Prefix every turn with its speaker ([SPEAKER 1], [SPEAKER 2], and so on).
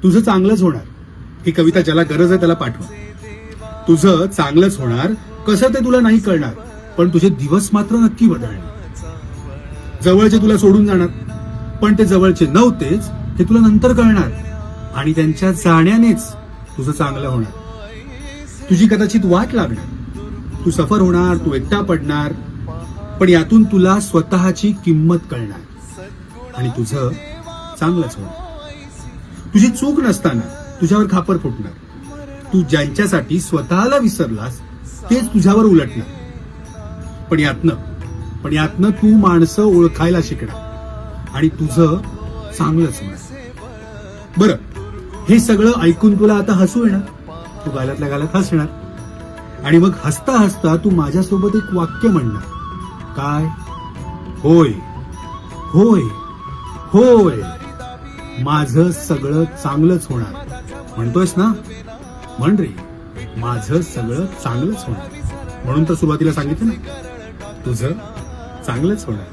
[SPEAKER 1] तुझं चांगलंच होणार. ही कविता ज्याला गरज आहे त्याला पाठवा. तुझं चांगलंच होणार, कसं ते तुला नाही कळणार, पण तुझे दिवस मात्र नक्की बदलणार. जवळचे तुला सोडून जाणार, पण ते जवळचे नव्हतेच हे तुला नंतर कळणार, आणि त्यांच्या जाण्यानेच तुझं चांगलं होणार. तुझी कदाचित वाट लागणार, तू सफर होणार, तू एकटा पडणार, पण यातून तुला स्वतःची किंमत कळणार आणि तुझं चांगलंच होणार. तुझी चूक नसताना तुझ्यावर खापर फुटणार. तू ज्यांच्यासाठी स्वतःला विसरलास तेच तुझ्यावर उलटणार. पण यातनं तू माणसं ओळखायला शिकणार आणि तुझं चांगलंच होणार. बरं, हे सगळं ऐकून तुला आता हसू येणार. तू गालातल्या गालात हसणार आणि मग हसता हसता तू माझ्यासोबत एक वाक्य म्हणणार. काय? होय होय होय, माझं सगळं चांगलंच होणार. म्हणतोयस ना? म्हण रे, माझं सगळं चांगलंच होणार. म्हणून तर सुरुवातीला सांगितलं ना, तुझं चांगलंच होणार.